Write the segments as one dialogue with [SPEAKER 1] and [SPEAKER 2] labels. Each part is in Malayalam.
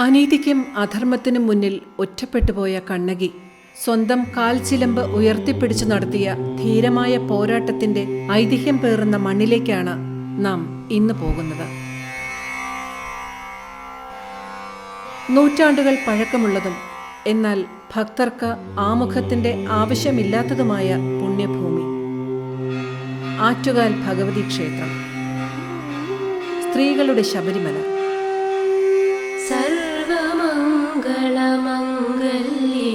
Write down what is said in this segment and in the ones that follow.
[SPEAKER 1] അനീതിക്കും അധർമ്മത്തിനും മുന്നിൽ ഒറ്റപ്പെട്ടുപോയ കണ്ണകി സ്വന്തം കാൽച്ചിലമ്പ് ഉയർത്തിപ്പിടിച്ചു നടത്തിയ ധീരമായ പോരാട്ടത്തിന്റെ ഐതിഹ്യം പേറുന്ന മണ്ണിലേക്കാണ് നാം ഇന്ന് പോകുന്നത്. നൂറ്റാണ്ടുകൾ പഴക്കമുള്ളതും എന്നാൽ ഭക്തർക്ക് ആമുഖത്തിന്റെ ആവശ്യമില്ലാത്തതുമായ പുണ്യഭൂമി ആറ്റുകാൽ ഭഗവതി ക്ഷേത്രം, സ്ത്രീകളുടെ ശബരിമല.
[SPEAKER 2] സർവമംഗളമംഗല്യേ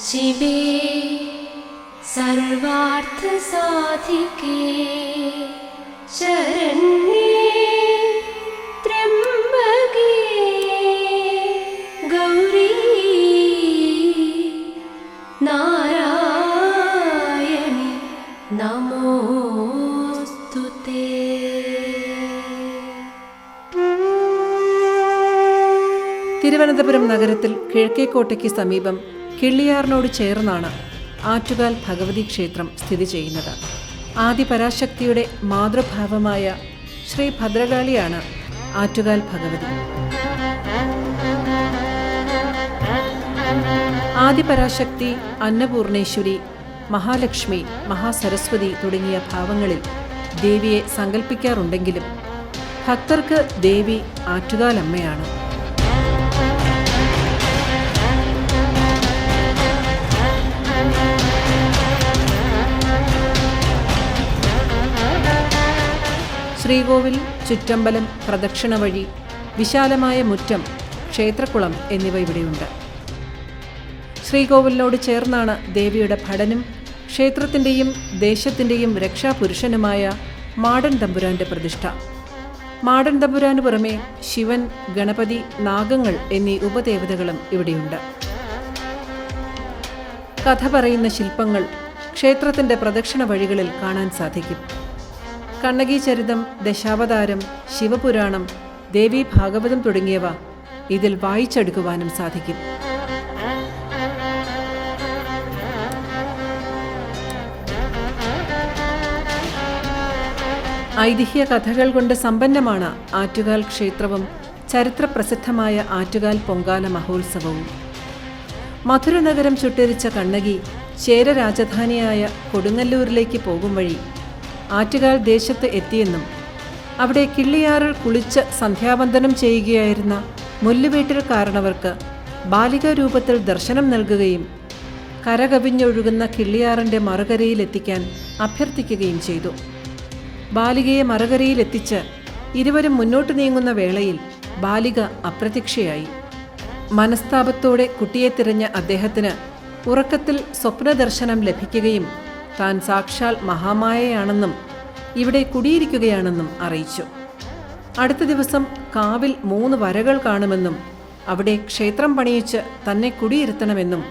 [SPEAKER 2] ശിവേ സർവാർത്ഥസാധികേ ശരണ്യേ ത്രയംബകേ ഗൗരീ നാരായണി നമോസ്തുതേ.
[SPEAKER 1] തിരുവനന്തപുരം നഗരത്തിൽ കിഴക്കേക്കോട്ടയ്ക്ക് സമീപം കിള്ളിയാറിനോട് ചേർന്നാണ് ആറ്റുകാൽ ഭഗവതി ക്ഷേത്രം സ്ഥിതി ചെയ്യുന്നത്. ആദിപരാശക്തിയുടെ മാതൃഭാവമായ ശ്രീ ഭദ്രകാളിയാണ് ആറ്റുകാൽ ഭഗവതി. ആദിപരാശക്തി, അന്നപൂർണേശ്വരി, മഹാലക്ഷ്മി, മഹാസരസ്വതി തുടങ്ങിയ ഭാവങ്ങളിൽ ദേവിയെ സങ്കല്പിക്കാറുണ്ടെങ്കിലും ഭക്തർക്ക് ദേവി ആറ്റുകാലമ്മയാണ്. ശ്രീകോവിൽ, ചുറ്റമ്പലം, പ്രദക്ഷിണ വഴി, വിശാലമായ മുറ്റം, ക്ഷേത്രക്കുളം എന്നിവ ഇവിടെയുണ്ട്. ശ്രീകോവിലിനോട് ചേർന്നാണ് ദേവിയുടെ ഭടനും ക്ഷേത്രത്തിൻ്റെയും ദേശത്തിൻ്റെയും രക്ഷാപുരുഷനുമായ മാടൻ തമ്പുരാന്റെ പ്രതിഷ്ഠ. മാടൻ തമ്പുരാന് പുറമെ ശിവൻ, ഗണപതി, നാഗങ്ങൾ എന്നീ ഉപദേവതകളും ഇവിടെയുണ്ട്. കഥ പറയുന്ന ശില്പങ്ങൾ ക്ഷേത്രത്തിൻ്റെ പ്രദക്ഷിണ വഴികളിൽ കാണാൻ സാധിക്കും. കണ്ണകീചരിതം, ദശാവതാരം, ശിവപുരാണം, ദേവീ ഭാഗവതം തുടങ്ങിയവ ഇതിൽ വായിച്ചെടുക്കുവാനും സാധിക്കും. ഐതിഹ്യ കഥകൾ കൊണ്ട് സമ്പന്നമാണ് ആറ്റുകാൽ ക്ഷേത്രവും ചരിത്രപ്രസിദ്ധമായ ആറ്റുകാൽ പൊങ്കാല മഹോത്സവവും. മധുര നഗരം ചുട്ടരിച്ച കണ്ണകി ചേര രാജധാനിയായ കൊടുങ്ങല്ലൂരിലേക്ക് പോകും വഴി ആറ്റുകാൽ ദേശത്ത് എത്തിയെന്നും അവിടെ കിള്ളിയാറിൽ കുളിച്ച് സന്ധ്യാവന്ദനം ചെയ്യുകയായിരുന്ന മുല്ലുവീട്ടിൽ കാരണവർക്ക് ബാലികാരൂപത്തിൽ ദർശനം നൽകുകയും കരകവിഞ്ഞൊഴുകുന്ന കിള്ളിയാറിൻ്റെ മറുകരയിലെത്തിക്കാൻ അഭ്യർത്ഥിക്കുകയും ചെയ്തു. ബാലികയെ മറുകരയിലെത്തിച്ച് ഇരുവരും മുന്നോട്ട് നീങ്ങുന്ന വേളയിൽ ബാലിക അപ്രത്യക്ഷയായി. മനസ്താപത്തോടെ കുട്ടിയെ തിരഞ്ഞ അദ്ദേഹത്തിന് ഉറക്കത്തിൽ സ്വപ്നദർശനം ലഭിക്കുകയും താൻ സാക്ഷാൽ മഹാമായയാണെന്നും ഇവിടെ കുടിയിരിക്കുകയാണെന്നും അറിയിച്ചു. അടുത്ത ദിവസം കാവിൽ 3 വരകൾ കാണുമെന്നും അവിടെ ക്ഷേത്രം പണിയിച്ച് തന്നെ കുടിയിരുത്തണമെന്നും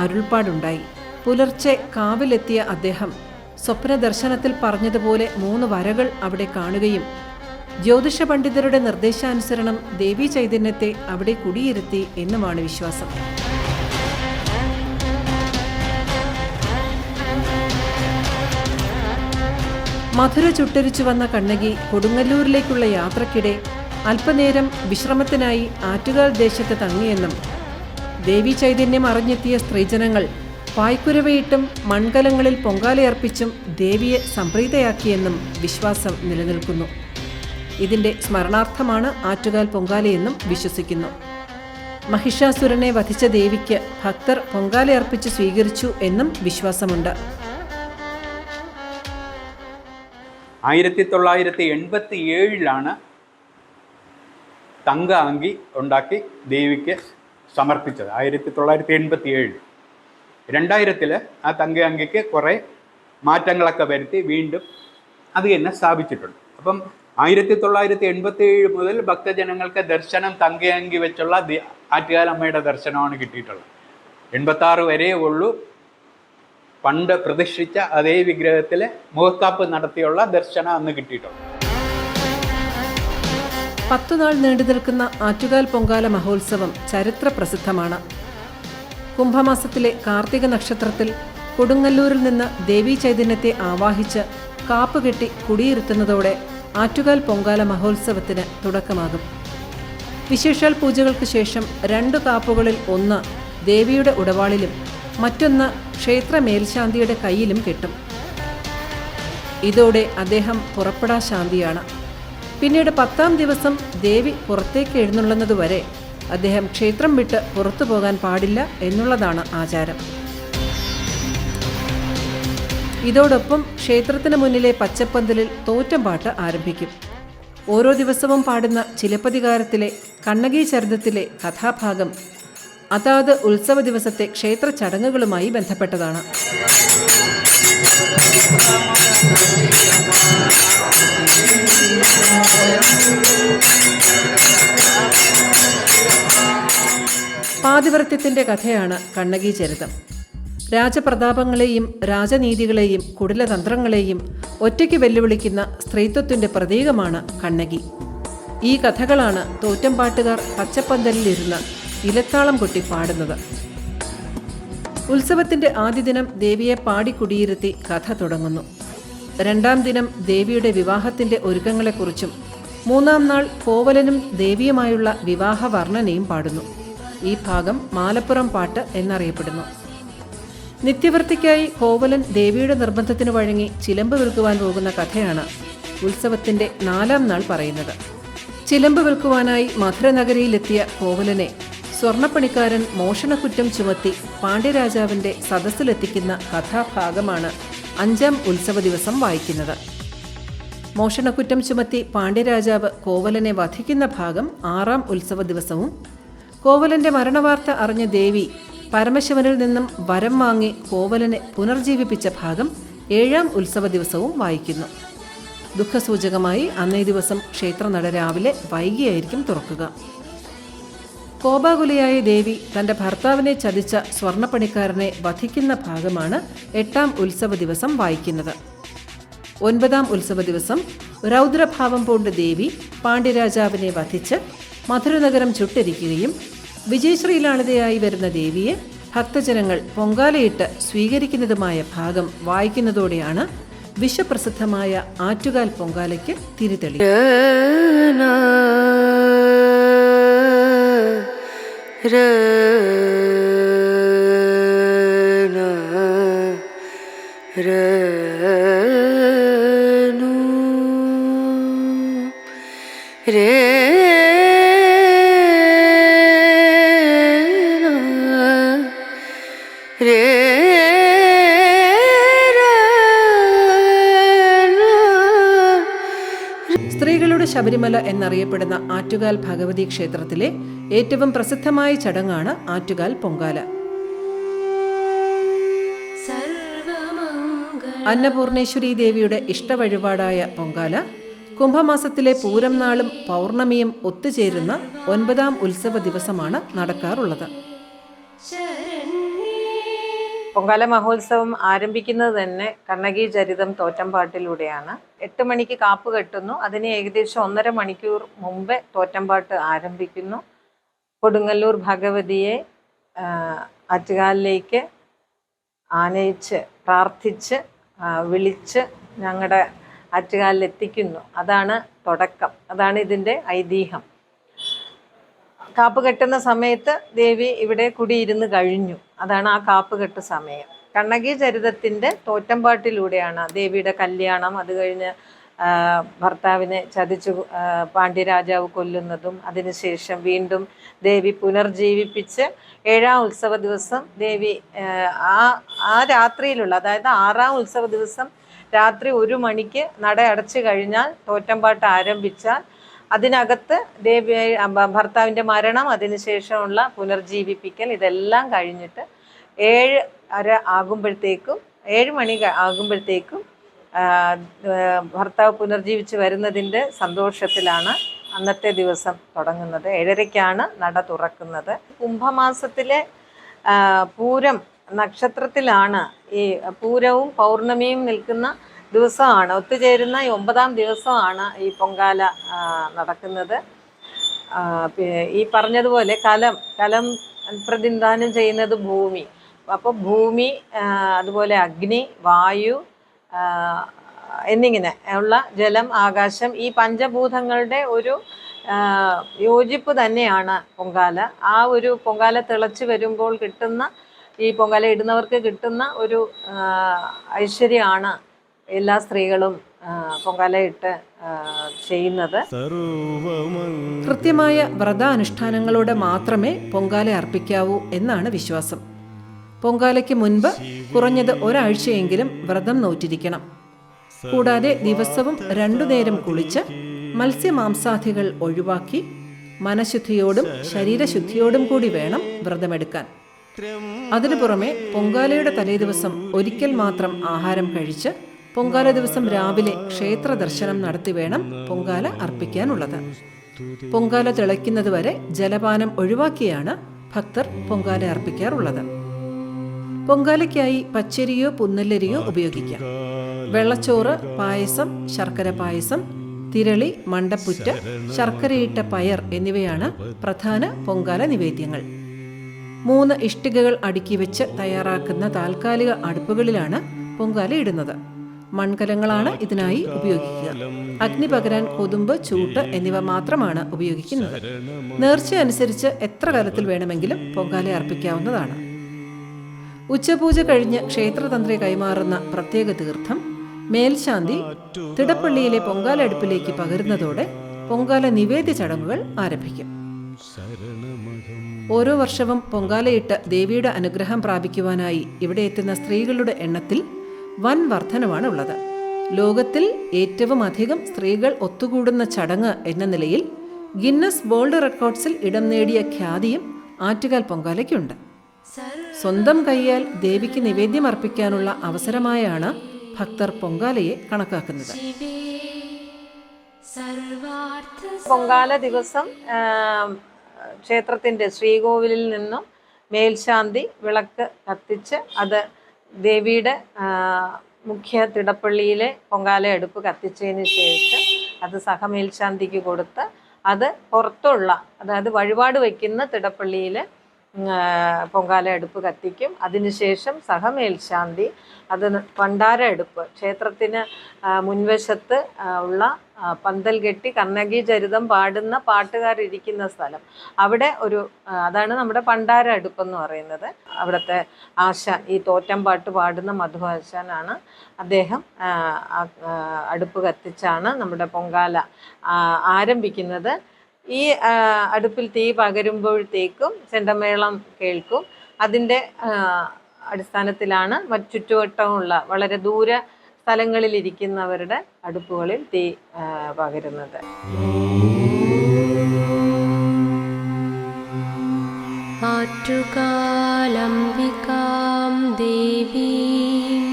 [SPEAKER 1] അരുൾപ്പാടുണ്ടായി. പുലർച്ചെ കാവിലെത്തിയ അദ്ദേഹം സ്വപ്നദർശനത്തിൽ പറഞ്ഞതുപോലെ 3 വരകൾ അവിടെ കാണുകയും ജ്യോതിഷ പണ്ഡിതരുടെ നിർദ്ദേശാനുസരണം ദേവീ ചൈതന്യത്തെ അവിടെ കുടിയിരുത്തി എന്നുമാണ് വിശ്വാസം. മധുര ചുട്ടരിച്ചു വന്ന കണ്ണകി കൊടുങ്ങല്ലൂരിലേക്കുള്ള യാത്രക്കിടെ അല്പനേരം വിശ്രമത്തിനായി ആറ്റുകാൽ ദേശത്ത് തങ്ങിയെന്നും ദേവീ ചൈതന്യം അറിഞ്ഞെത്തിയ സ്ത്രീജനങ്ങൾ പായ്ക്കുരവയിട്ടും മൺകലങ്ങളിൽ പൊങ്കാലയർപ്പിച്ചും ദേവിയെ സംപ്രീതയാക്കിയെന്നും വിശ്വാസം നിലനിൽക്കുന്നു. ഇതിൻ്റെ സ്മരണാർത്ഥമാണ് ആറ്റുകാൽ പൊങ്കാലയെന്നും വിശ്വസിക്കുന്നു. മഹിഷാസുരനെ വധിച്ച ദേവിക്ക് ഭക്തർ പൊങ്കാലയർപ്പിച്ച് സ്വീകരിച്ചു എന്നും വിശ്വാസമുണ്ട്.
[SPEAKER 3] 1987 തങ്ക അങ്കി ഉണ്ടാക്കി ദേവിക്ക് സമർപ്പിച്ചത്. 1987. 2000 ആ തങ്ക അങ്കിക്ക് കുറേ മാറ്റങ്ങളൊക്കെ വരുത്തി വീണ്ടും അത് തന്നെ സ്ഥാപിച്ചിട്ടുണ്ട്. അപ്പം 1987 മുതൽ ഭക്തജനങ്ങൾക്ക് ദർശനം തങ്ക അങ്കി വെച്ചുള്ള ആറ്റുകാലമ്മയുടെ ദർശനമാണ് കിട്ടിയിട്ടുള്ളത്. 86 വരെ ഉള്ളൂ പണ്ട് പ്രതിഷ്ഠിച്ച അതേ വിഗ്രഹത്തിൽ മുഖക്കാപ്പ് നടത്തിയുള്ള ദർശനം അന്ന് കിട്ടിയിട്ടുണ്ട്.
[SPEAKER 1] 10 നാൾ നീണ്ടു നിൽക്കുന്ന ആറ്റുകാൽ പൊങ്കാല മഹോത്സവം ചരിത്ര പ്രസിദ്ധമാണ്. കുംഭമാസത്തിലെ കാർത്തിക നക്ഷത്രത്തിൽ കൊടുങ്ങല്ലൂരിൽ നിന്ന് ദേവീ ചൈതന്യത്തെ ആവാഹിച്ച് കാപ്പുകെട്ടി കുടിയിരുത്തുന്നതോടെ ആറ്റുകാൽ പൊങ്കാല മഹോത്സവത്തിന് തുടക്കമാകും. വിശേഷാൽ പൂജകൾക്ക് ശേഷം 2 കാപ്പുകളിൽ ഒന്ന് ദേവിയുടെ ഉടവാളിലും മറ്റൊന്ന് ക്ഷേത്ര മേൽശാന്തിയുടെ കയ്യിലും കെട്ടും. ഇതോടെ അദ്ദേഹം പുറപ്പെടാ ശാന്തിയാണ്. പിന്നീട് 10ാം ദിവസം ദേവി പുറത്തേക്ക് എഴുന്നള്ളുന്നതുവരെ അദ്ദേഹം ക്ഷേത്രം വിട്ട് പുറത്തു പോകാൻ പാടില്ല എന്നുള്ളതാണ് ആചാരം. ഇതോടൊപ്പം ക്ഷേത്രത്തിന് മുന്നിലെ പച്ചപ്പന്തലിൽ തോറ്റംപാട്ട് ആരംഭിക്കും. ഓരോ ദിവസവും പാടുന്ന ചിലപ്പതികാരത്തിലെ കണ്ണകി ചരിതത്തിലെ കഥാഭാഗം അതാത് ഉത്സവ ദിവസത്തെ ക്ഷേത്ര ചടങ്ങുകളുമായി ബന്ധപ്പെട്ടതാണ്. പാതിവ്രത്യത്തിൻ്റെ കഥയാണ് കണ്ണകി ചരിതം. രാജപ്രതാപങ്ങളെയും രാജനീതികളെയും കുടിലതന്ത്രങ്ങളെയും ഒറ്റയ്ക്ക് വെല്ലുവിളിക്കുന്ന സ്ത്രീത്വത്തിൻ്റെ പ്രതീകമാണ് കണ്ണകി. ഈ കഥകളാണ് തോറ്റംപാട്ടുകാർ പച്ചപ്പന്തലിലിരുന്ന് ഇലത്താളം കൊട്ടി പാടുന്നത്. ഉത്സവത്തിൻ്റെ ആദ്യ ദിനം ദേവിയെ പാടിക്കുടിയിരുത്തി കഥ തുടങ്ങുന്നു. 2ാം ദിനം ദേവിയുടെ വിവാഹത്തിൻ്റെ ഒരുക്കങ്ങളെക്കുറിച്ചും 3ാം നാൾ കോവലനും ദേവിയുമായുള്ള വിവാഹ വർണ്ണനയും പാടുന്നു. ഈ ഭാഗം മാലപ്പുറം പാട്ട് എന്നറിയപ്പെടുന്നു. നിത്യവൃത്തിക്കായി കോവലൻ ദേവിയുടെ നിർബന്ധത്തിന് വഴങ്ങി ചിലമ്പ് വിൽക്കുവാൻ പോകുന്ന കഥയാണ് ഉത്സവത്തിൻ്റെ 4ാം നാൾ പറയുന്നത്. ചിലമ്പ് വിൽക്കുവാനായി മധുരനഗരിയിലെത്തിയ കോവലനെ സ്വർണ്ണപ്പണിക്കാരൻ മോഷണക്കുറ്റം ചുമത്തി പാണ്ഡ്യരാജാവിൻ്റെ സദസ്സിലെത്തിക്കുന്ന കഥാഭാഗമാണ് 5ാം ഉത്സവ ദിവസം വായിക്കുന്നത്. മോഷണക്കുറ്റം ചുമത്തി പാണ്ഡ്യരാജാവ് കോവലനെ വധിക്കുന്ന ഭാഗം 6ാം ഉത്സവ ദിവസവും കോവലൻ്റെ മരണവാർത്ത അറിഞ്ഞ ദേവി പരമശിവനിൽ നിന്നും വരം വാങ്ങി കോവലനെ പുനർജീവിപ്പിച്ച ഭാഗം 7ാം ഉത്സവ ദിവസവും വായിക്കുന്നു. ദുഃഖസൂചകമായി അന്നേ ദിവസം ക്ഷേത്രനട രാവിലെ വൈകിയായിരിക്കും തുറക്കുക. കോപാകുലയായ ദേവി തൻ്റെ ഭർത്താവിനെ ചതിച്ച സ്വർണ്ണപ്പണിക്കാരനെ വധിക്കുന്ന ഭാഗമാണ് 8ാം ഉത്സവ ദിവസം വായിക്കുന്നത്. 9ാം ഉത്സവ ദിവസം രൗദ്രഭാവം പൂണ്ട ദേവി പാണ്ഡ്യരാജാവിനെ വധിച്ച് മധുരനഗരം ചുട്ടരിക്കുകയും വിജയശ്രീലാളിതയായി വരുന്ന ദേവിയെ ഭക്തജനങ്ങൾ പൊങ്കാലയിട്ട് സ്വീകരിക്കുന്നതുമായ ഭാഗം വായിക്കുന്നതോടെയാണ് വിശ്വപ്രസിദ്ധമായ ആറ്റുകാൽ പൊങ്കാലയ്ക്ക് തിരിതെളി. സ്ത്രീകളുടെ ശബരിമല എന്നറിയപ്പെടുന്ന ആറ്റുകാൽ ഭഗവതി ക്ഷേത്രത്തിലെ ഏറ്റവും പ്രസിദ്ധമായ ചടങ്ങാണ് ആറ്റുകാൽ പൊങ്കാല. അന്നപൂർണേശ്വരി ദേവിയുടെ ഇഷ്ടവഴിപാടായ പൊങ്കാല കുംഭമാസത്തിലെ പൂരം നാളും പൗർണമിയും ഒത്തുചേരുന്ന 9ാം ഉത്സവ ദിവസമാണ് നടക്കാറുള്ളത്.
[SPEAKER 4] പൊങ്കാല മഹോത്സവം ആരംഭിക്കുന്നത് തന്നെ കണ്ണകി ചരിതം തോറ്റംപാട്ടിലൂടെയാണ്. 8 മണിക്ക് കാപ്പ് കെട്ടുന്നു. അതിന് ഏകദേശം 1.5 മണിക്കൂർ മുമ്പേ തോറ്റംപാട്ട് ആരംഭിക്കുന്നു. കൊടുങ്ങല്ലൂർ ഭഗവതിയെ ആറ്റുകാലിലേക്ക് ആനയിച്ച് പ്രാർത്ഥിച്ച് വിളിച്ച് ഞങ്ങളുടെ ആറ്റുകാലിൽ എത്തിക്കുന്നു. അതാണ് തുടക്കം. അതാണ് ഇതിൻ്റെ ഐതിഹ്യം. കാപ്പ് കെട്ടുന്ന സമയത്ത് ദേവി ഇവിടെ കുടിയിരുന്ന് കഴിഞ്ഞു. അതാണ് ആ കാപ്പ് കെട്ട് സമയം. കണ്ണകി ചരിതത്തിൻ്റെ തോറ്റംപാട്ടിലൂടെയാണ് ദേവിയുടെ കല്യാണം, അത് കഴിഞ്ഞ് ഭർത്താവിനെ ചതിച്ചു പാണ്ഡ്യരാജാവ് കൊല്ലുന്നതും അതിനുശേഷം വീണ്ടും ദേവി പുനർജീവിപ്പിച്ച് 7ാം ഉത്സവ ദിവസം ദേവി ആ രാത്രിയിലുള്ള, അതായത് 6ാം ഉത്സവ ദിവസം രാത്രി 1 മണിക്ക് നട അടച്ചു കഴിഞ്ഞാൽ തോറ്റംപാട്ട് ആരംഭിച്ചാൽ അതിനകത്ത് ദേവി ഭർത്താവിൻ്റെ മരണം, അതിനുശേഷമുള്ള പുനർജീവിപ്പിക്കൽ, ഇതെല്ലാം കഴിഞ്ഞിട്ട് 7:30 ആകുമ്പോഴത്തേക്കും 7 മണി ആകുമ്പോഴത്തേക്കും ഭർത്താവ് പുനർജീവിച്ച് വരുന്നതിൻ്റെ സന്തോഷത്തിലാണ് അന്നത്തെ ദിവസം തുടങ്ങുന്നത്. 7:30ക്കാണ് നട തുറക്കുന്നത്. കുംഭമാസത്തിലെ പൂരം നക്ഷത്രത്തിലാണ് ഈ പൂരവും പൗർണമിയും നിൽക്കുന്ന ദിവസമാണ്, ഒത്തുചേരുന്ന 9ാം ദിവസമാണ് ഈ പൊങ്കാല നടക്കുന്നത്. ഈ പറഞ്ഞതുപോലെ കലം പ്രതിനിധാനം ചെയ്യുന്നത് ഭൂമി. അപ്പോൾ ഭൂമി, അതുപോലെ അഗ്നി, വായു എന്നിങ്ങനെ ഉള്ള ജലം, ആകാശം, ഈ പഞ്ചഭൂതങ്ങളുടെ ഒരു യോജിപ്പ് തന്നെയാണ് പൊങ്കാല. ആ ഒരു പൊങ്കാല തിളച്ച് വരുമ്പോൾ കിട്ടുന്ന, ഈ പൊങ്കാല ഇടുന്നവർക്ക് കിട്ടുന്ന ഒരു ഐശ്വര്യമാണ് എല്ലാ സ്ത്രീകളും പൊങ്കാലയിട്ട് ചെയ്യുന്നത്.
[SPEAKER 1] കൃത്യമായ വ്രതാനുഷ്ഠാനങ്ങളോടെ മാത്രമേ പൊങ്കാല അർപ്പിക്കാവൂ എന്നാണ് വിശ്വാസം. പൊങ്കാലയ്ക്ക് മുൻപ് കുറഞ്ഞത് ഒരാഴ്ചയെങ്കിലും വ്രതം നോറ്റിരിക്കണം. കൂടാതെ ദിവസവും 2 നേരം കുളിച്ച് മത്സ്യമാംസാദികൾ ഒഴിവാക്കി മനഃശുദ്ധിയോടും ശരീരശുദ്ധിയോടും കൂടി വേണം വ്രതമെടുക്കാൻ. അതിനു പുറമെ പൊങ്കാലയുടെ തലേദിവസം ഒരിക്കൽ മാത്രം ആഹാരം കഴിച്ച് പൊങ്കാല ദിവസം രാവിലെ ക്ഷേത്ര ദർശനം നടത്തി വേണം പൊങ്കാല അർപ്പിക്കാനുള്ളത്. പൊങ്കാല തിളയ്ക്കുന്നതുവരെ ജലപാനം ഒഴിവാക്കിയാണ് ഭക്തർ പൊങ്കാല അർപ്പിക്കാറുള്ളത്. പൊങ്കാലയ്ക്കായി പച്ചരിയോ പുന്നല്ലരിയോ ഉപയോഗിക്കാം. വെള്ളച്ചോറ്, പായസം, ശർക്കര പായസം, തിരളി, മണ്ടപ്പുറ്റ്, ശർക്കരയിട്ട പയർ എന്നിവയാണ് പ്രധാന പൊങ്കാല നിവേദ്യങ്ങൾ. 3 ഇഷ്ടികകൾ അടുക്കി വെച്ച് തയ്യാറാക്കുന്ന താൽക്കാലിക അടുപ്പുകളിലാണ് പൊങ്കാല ഇടുന്നത്. മൺകലങ്ങളാണ് ഇതിനായി ഉപയോഗിക്കുക. അഗ്നി പകരാൻ കൊതുമ്പ്, ചൂട്ട് എന്നിവ മാത്രമാണ് ഉപയോഗിക്കുന്നത്. നേർച്ച അനുസരിച്ച് എത്ര കാലത്തിൽ വേണമെങ്കിലും പൊങ്കാല അർപ്പിക്കാവുന്നതാണ്. ഉച്ചപൂജ കഴിഞ്ഞ് ക്ഷേത്രതന്ത്രി കൈമാറുന്ന പ്രത്യേക തീർത്ഥം മേൽശാന്തി തിടപ്പള്ളിയിലെ പൊങ്കാല അടുപ്പിലേക്ക് പകരുന്നതോടെ പൊങ്കാല നിവേദ്യ ചടങ്ങുകൾ ആരംഭിക്കും. ഓരോ വർഷവും പൊങ്കാലയിട്ട് ദേവിയുടെ അനുഗ്രഹം പ്രാപിക്കുവാനായി ഇവിടെ എത്തുന്ന സ്ത്രീകളുടെ എണ്ണത്തിൽ വൻ വർധനമാണ് ഉള്ളത്. ലോകത്തിൽ ഏറ്റവും അധികം സ്ത്രീകൾ ഒത്തുകൂടുന്ന ചടങ്ങ് എന്ന നിലയിൽ ഗിന്നസ് വേൾഡ് റെക്കോർഡ്സിൽ ഇടം നേടിയ ഖ്യാതിയും ആറ്റുകാൽ പൊങ്കാലയ്ക്കുണ്ട്. സ്വന്തം കൈയാൽ ദേവിക്ക് നിവേദ്യം അർപ്പിക്കാനുള്ള അവസരമായാണ് ഭക്തർ പൊങ്കാലയെ കണക്കാക്കുന്നത്.
[SPEAKER 4] പൊങ്കാല ദിവസം ക്ഷേത്രത്തിൻ്റെ ശ്രീകോവിലിൽ നിന്നും മേൽശാന്തി വിളക്ക് കത്തിച്ച് അത് ദേവിയുടെ മുഖ്യ തിടപ്പള്ളിയിലെ പൊങ്കാല അടുപ്പ് കത്തിച്ചതിന് ശേഷം അത് സഹമേൽശാന്തിക്ക് കൊടുത്ത് അത് പുറത്തുള്ള, അതായത് വഴിപാട് വയ്ക്കുന്ന തിടപ്പള്ളിയിൽ പൊങ്കാല അടുപ്പ് കത്തിക്കും. അതിനുശേഷം സഹമേൽശാന്തി അത് പണ്ടാര അടുപ്പ്, ക്ഷേത്രത്തിന് മുൻവശത്ത് ഉള്ള പന്തൽ കെട്ടി കണ്ണകി ചരിതം പാടുന്ന പാട്ടുകാരിരിക്കുന്ന സ്ഥലം, അവിടെ അതാണ് നമ്മുടെ പണ്ടാര അടുപ്പെന്ന് പറയുന്നത്. അവിടുത്തെ ആശാൻ, ഈ തോറ്റംപാട്ട് പാടുന്ന മധു ആശാനാണ്. അദ്ദേഹം അടുപ്പ് കത്തിച്ചാണ് നമ്മുടെ പൊങ്കാല ആരംഭിക്കുന്നത്. ഈ അടുപ്പിൽ തീ പകരുമ്പോഴത്തേക്കും ചെണ്ടമേളം കേൾക്കും. അതിൻ്റെ അടിസ്ഥാനത്തിലാണ് ചുറ്റുവട്ടമുള്ള വളരെ ദൂര സ്ഥലങ്ങളിലിരിക്കുന്നവരുടെ അടുപ്പുകളിൽ തീ പകരുന്നത്.
[SPEAKER 2] ആറ്റുകാലംബികാം ദേവീം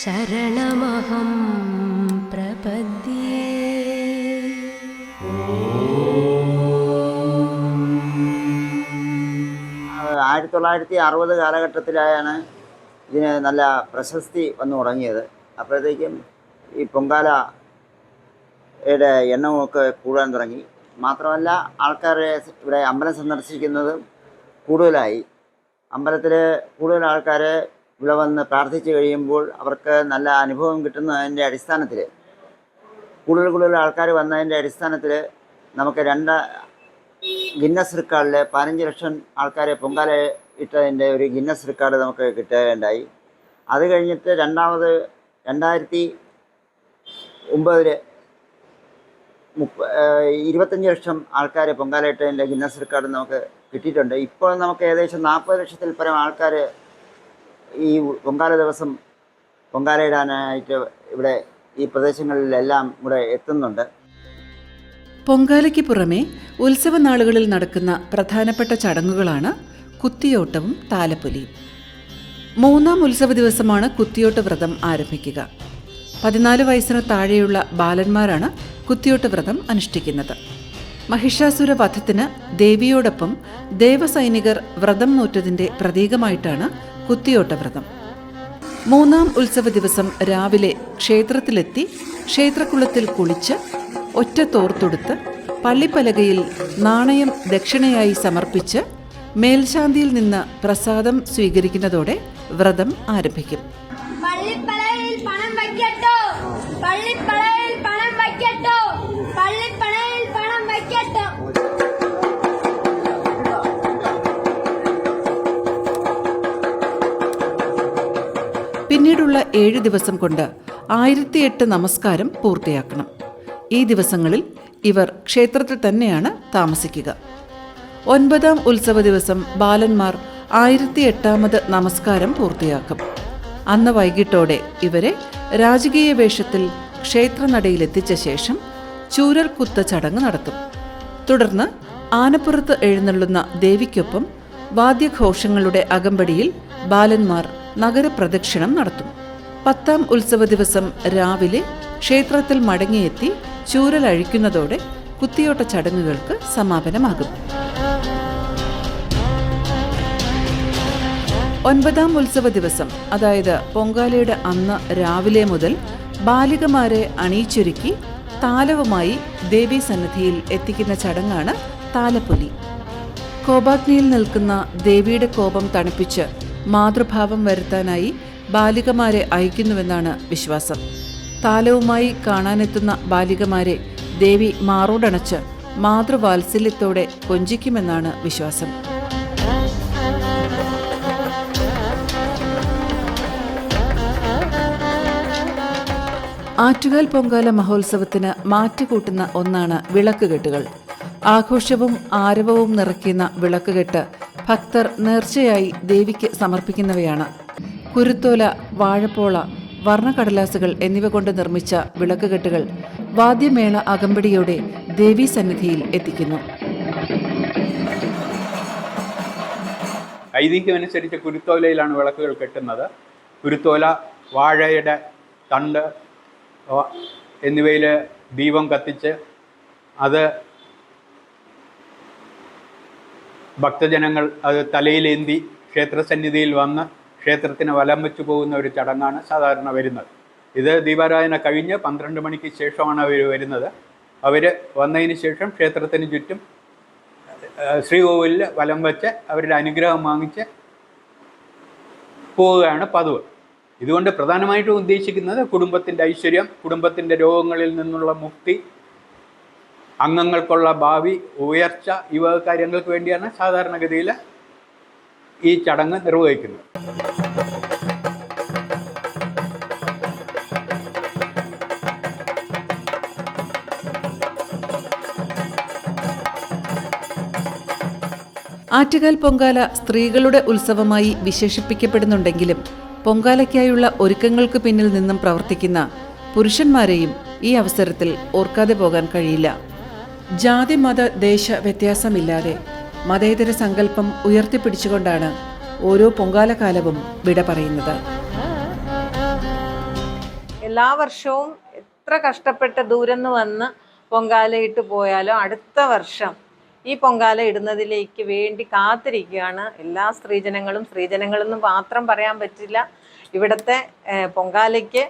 [SPEAKER 2] ശരണമഹം പ്രപദ്യേ.
[SPEAKER 5] 1960 കാലഘട്ടത്തിലായാണ് ഇതിന് നല്ല പ്രശസ്തി വന്നു തുടങ്ങിയത്. അപ്പോഴത്തേക്കും ഈ പൊങ്കാലയുടെ എണ്ണമൊക്കെ കൂടാൻ തുടങ്ങി. മാത്രമല്ല ആൾക്കാർ ഇവിടെ അമ്പലം സന്ദർശിക്കുന്നതും കൂടുതലായി. അമ്പലത്തിൽ കൂടുതൽ ആൾക്കാർ ഇവിടെ വന്ന് പ്രാർത്ഥിച്ചു കഴിയുമ്പോൾ അവർക്ക് നല്ല അനുഭവം കിട്ടുന്നതിൻ്റെ അടിസ്ഥാനത്തിൽ, കൂടുതൽ ആൾക്കാർ വന്നതിൻ്റെ അടിസ്ഥാനത്തിൽ നമുക്ക് ഗിന്നസ് റെക്കോർഡിൽ 15 ലക്ഷം ആൾക്കാരെ പൊങ്കാല ഇട്ടതിൻ്റെ ഒരു ഗിന്നസ് റെക്കോർഡ് നമുക്ക് കിട്ടുകയുണ്ടായി. അത് കഴിഞ്ഞിട്ട് 2009 25 ലക്ഷം ആൾക്കാരെ പൊങ്കാല ഇട്ടതിൻ്റെ ഗിന്നസ് റെക്കോർഡ് നമുക്ക് കിട്ടിയിട്ടുണ്ട്. ഇപ്പോൾ നമുക്ക് ഏകദേശം 40 ലക്ഷത്തിൽ പരം ആൾക്കാർ ഈ പൊങ്കാല ദിവസം പൊങ്കാല ഇടാനായിട്ട് ഇവിടെ ഈ പ്രദേശങ്ങളിലെല്ലാം ഇവിടെ എത്തുന്നുണ്ട്.
[SPEAKER 1] പൊങ്കാലയ്ക്ക് പുറമെ ഉത്സവ നാളുകളിൽ നടക്കുന്ന പ്രധാനപ്പെട്ട ചടങ്ങുകളാണ് കുത്തിയോട്ടവും താലപ്പൊലിയും. 3-ാം ഉത്സവ ദിവസമാണ് കുത്തിയോട്ട് വ്രതം ആരംഭിക്കുക. 14 വയസ്സിന് താഴെയുള്ള ബാലന്മാരാണ് കുത്തിയോട്ട് വ്രതം അനുഷ്ഠിക്കുന്നത്. മഹിഷാസുര വധത്തിന് ദേവിയോടൊപ്പം ദേവസൈനികർ വ്രതം നോറ്റതിൻ്റെ പ്രതീകമായിട്ടാണ് കുത്തിയോട്ട വ്രതം. 3-ാം ഉത്സവ ദിവസം രാവിലെ ക്ഷേത്രത്തിലെത്തി ക്ഷേത്രക്കുളത്തിൽ കുളിച്ച് ഒറ്റ തോർത്തൊടുത്ത് പള്ളിപ്പലകയിൽ നാണയം ദക്ഷിണയായി സമർപ്പിച്ച് മേൽശാന്തിയിൽ നിന്ന് പ്രസാദം സ്വീകരിക്കുന്നതോടെ വ്രതം ആരംഭിക്കും.
[SPEAKER 6] പള്ളിപ്പളയിൽ പണം വയ്ക്കട്ടോ, പള്ളിപ്പളയിൽ പണം വയ്ക്കട്ടോ, പള്ളിപ്പളയിൽ പണം വയ്ക്കട്ടോ.
[SPEAKER 1] പിന്നീടുള്ള 7 ദിവസം കൊണ്ട് 1008 നമസ്കാരം പൂർത്തിയാക്കണം. ഈ ദിവസങ്ങളിൽ ഇവർ ക്ഷേത്രത്തിൽ തന്നെയാണ് താമസിക്കുക. 9ാം ഉത്സവ ദിവസം ബാലന്മാർ 1008ാമത് നമസ്കാരം പൂർത്തിയാക്കും. അന്ന് വൈകിട്ടോടെ ഇവരെ രാജകീയ വേഷത്തിൽ ക്ഷേത്രനടയിലെത്തിച്ച ശേഷം ചൂരൽകുത്ത് ചടങ്ങ് നടത്തും. തുടർന്ന് ആനപ്പുറത്ത് എഴുന്നള്ളുന്ന ദേവിക്കൊപ്പം വാദ്യഘോഷങ്ങളുടെ അകമ്പടിയിൽ ബാലന്മാർ നഗരപ്രദക്ഷിണം നടത്തും. 10ാം ഉത്സവ ദിവസം രാവിലെ ക്ഷേത്രത്തിൽ മടങ്ങിയെത്തി ചൂരൽ അഴിക്കുന്നതോടെ കുത്തിയോട്ട ചടങ്ങുകൾക്ക് സമാപനമാകും. 9ാം ഉത്സവ ദിവസം, അതായത് പൊങ്കാലയുടെ അന്ന് രാവിലെ മുതൽ ബാലികമാരെ അണിയിച്ചൊരുക്കി താലവുമായി ദേവീസന്നിധിയിൽ എത്തിക്കുന്ന ചടങ്ങാണ് താലപ്പൊലി. കോപാഗ്നിയിൽ നിൽക്കുന്ന ദേവിയുടെ കോപം തണുപ്പിച്ച് മാതൃഭാവം വരുത്താനായി ബാലികമാരെ അയക്കുന്നുവെന്നാണ് വിശ്വാസം. താലവുമായി കാണാനെത്തുന്ന ബാലികമാരെ ദേവി മാറോടണച്ച് മാതൃവാത്സല്യത്തോടെ കൊഞ്ചിക്കുമെന്നാണ് വിശ്വാസം. ആറ്റുകാൽ പൊങ്കാല മഹോത്സവത്തിന് മാറ്റുകൂട്ടുന്ന ഒന്നാണ് വിളക്കുകെട്ടുകൾ. ആഘോഷവും ആരവവും നിറയ്ക്കുന്ന വിളക്കുകെട്ട് ഭക്തർ നേർച്ചയായി ദേവിക്ക് സമർപ്പിക്കുന്നവയാണ്. കുരുത്തോല, വാഴപ്പോള, വർണ്ണക്കടലാസുകൾ എന്നിവ കൊണ്ട് നിർമ്മിച്ച വിളക്കുകെട്ടുകൾ വാദ്യമേള അകമ്പടിയോടെ ദേവീസന്നിധിയിൽ എത്തിക്കുന്നു.
[SPEAKER 3] ഐതിഹ്യമനുസരിച്ച് കുരുത്തോലയിലാണ് വിളക്കുകൾ കെട്ടുന്നത്. കുരുത്തോല, വാഴയുടെ തണ്ട് എന്നിവയിൽ ദീപം കത്തിച്ച് അത് ഭക്തജനങ്ങൾ അത് തലയിലേന്തി ക്ഷേത്രസന്നിധിയിൽ വന്ന് ക്ഷേത്രത്തിന് വലം വെച്ചു പോകുന്ന ഒരു ചടങ്ങാണ് സാധാരണ വരുന്നത്. ഇത് ദീപാരാധന കഴിഞ്ഞ് 12 മണിക്ക് ശേഷമാണ് അവർ വരുന്നത്. അവർ വന്നതിന് ശേഷം ക്ഷേത്രത്തിന് ചുറ്റും ശ്രീകോവിലിൽ വലം വെച്ച് അവരുടെ അനുഗ്രഹം വാങ്ങിച്ച് പോവുകയാണ് പതിവ്. ഇതുകൊണ്ട് പ്രധാനമായിട്ടും ഉദ്ദേശിക്കുന്നത് കുടുംബത്തിൻ്റെ ഐശ്വര്യം, കുടുംബത്തിൻ്റെ രോഗങ്ങളിൽ നിന്നുള്ള മുക്തി, അംഗങ്ങൾക്കുള്ള ഭാവി ഉയർച്ച, ഈ വക കാര്യങ്ങൾക്ക് വേണ്ടിയാണ് സാധാരണഗതിയിൽ ഈ ചടങ്ങ് നിർവഹിക്കുന്നത്.
[SPEAKER 1] ആറ്റുകാൽ പൊങ്കാല സ്ത്രീകളുടെ ഉത്സവമായി വിശേഷിപ്പിക്കപ്പെടുന്നുണ്ടെങ്കിലും പൊങ്കാലയ്ക്കായുള്ള ഒരുക്കങ്ങൾക്ക് പിന്നിൽ നിന്നും പ്രവർത്തിക്കുന്ന പുരുഷന്മാരെയും ഈ അവസരത്തിൽ ഓർക്കാതെ പോകാൻ കഴിയില്ല. ജാതി മത ദേശ വ്യത്യാസമില്ലാതെ മതേതര സങ്കല്പം ഉയർത്തിപ്പിടിച്ചുകൊണ്ടാണ് ഓരോ പൊങ്കാലക്കാലവും വിട പറയുന്നത്.
[SPEAKER 4] എല്ലാ വർഷവും എത്ര കഷ്ടപ്പെട്ട് ദൂരെന്ന് വന്ന് പൊങ്കാല ഇട്ട് പോയാലും അടുത്ത വർഷം ഈ പൊങ്കാല ഇടുന്നതിലേക്ക് വേണ്ടി കാത്തിരിക്കുകയാണ് എല്ലാ സ്ത്രീജനങ്ങളും. സ്ത്രീജനങ്ങളെന്ന് മാത്രം പറയാൻ പറ്റില്ല. ഇവിടുത്തെ പൊങ്കാലയ്ക്ക്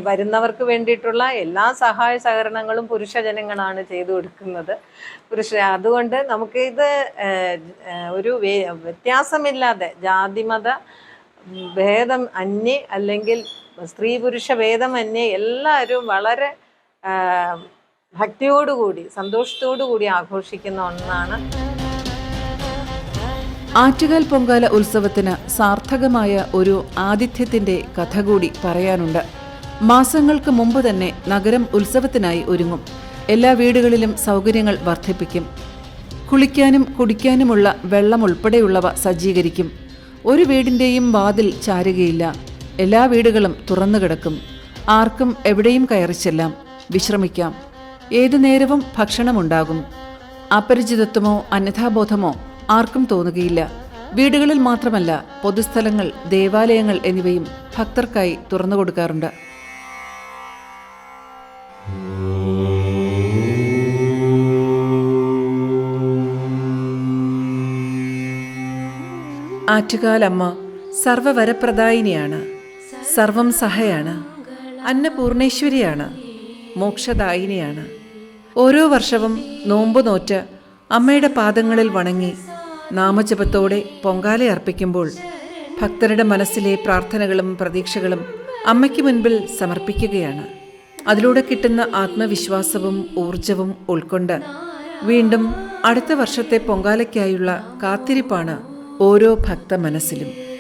[SPEAKER 4] വരുന്നവർക്ക് വേണ്ടിയിട്ടുള്ള എല്ലാ സഹായ സഹകരണങ്ങളും പുരുഷജനങ്ങളാണ് ചെയ്തു കൊടുക്കുന്നത്. അതുകൊണ്ട് നമുക്ക് ഇത് ഒരു വ്യത്യാസമില്ലാതെ ജാതിമത ഭേദം അന്യേ അല്ലെങ്കിൽ സ്ത്രീ പുരുഷ ഭേദം അന്യേ എല്ലാവരും വളരെ ഭക്തിയോടുകൂടി സന്തോഷത്തോടുകൂടി ആഘോഷിക്കുന്ന ഒന്നാണ്.
[SPEAKER 1] ആറ്റുകാൽ പൊങ്കാല ഉത്സവത്തിന് സാർത്ഥകമായ ഒരു ആതിഥ്യത്തിന്റെ കഥ കൂടി പറയാനുണ്ട്. മാസങ്ങൾക്ക് മുമ്പ് തന്നെ നഗരം ഉത്സവത്തിനായി ഒരുങ്ങും. എല്ലാ വീടുകളിലും സൗകര്യങ്ങൾ വർദ്ധിപ്പിക്കും. കുളിക്കാനും കുടിക്കാനുമുള്ള വെള്ളം ഉൾപ്പെടെയുള്ളവ സജ്ജീകരിക്കും. ഒരു വീടിൻ്റെയും വാതിൽ ചാരുകയില്ല. എല്ലാ വീടുകളും തുറന്നു കിടക്കും. ആർക്കും എവിടെയും കയറിച്ചെല്ലാം, വിശ്രമിക്കാം. ഏതു നേരവും ഭക്ഷണമുണ്ടാകും. അപരിചിതത്വമോ അന്യഥാബോധമോ ആർക്കും തോന്നുകയില്ല. വീടുകളിൽ മാത്രമല്ല, പൊതുസ്ഥലങ്ങൾ, ദേവാലയങ്ങൾ എന്നിവയും ഭക്തർക്കായി തുറന്നു കൊടുക്കാറുണ്ട്. ആറ്റുകാലമ്മ സർവവരപ്രദായിനിയാണ്, സർവം സഹയാണ്, അന്നപൂർണേശ്വരിയാണ്, മോക്ഷദായിനിയാണ്. ഓരോ വർഷവും നോമ്പ് നോറ്റ് അമ്മയുടെ പാദങ്ങളിൽ വണങ്ങി നാമജപത്തോടെ പൊങ്കാല അർപ്പിക്കുമ്പോൾ ഭക്തരുടെ മനസ്സിലെ പ്രാർത്ഥനകളും പ്രതീക്ഷകളും അമ്മയ്ക്ക് മുൻപിൽ സമർപ്പിക്കുകയാണ്. അതിലൂടെ കിട്ടുന്ന ആത്മവിശ്വാസവും ഊർജവും ഉൾക്കൊണ്ട് വീണ്ടും അടുത്ത വർഷത്തെ പൊങ്കാലയ്ക്കായുള്ള കാത്തിരിപ്പാണ് ഓരോ ഭക്ത മനസ്സിലും.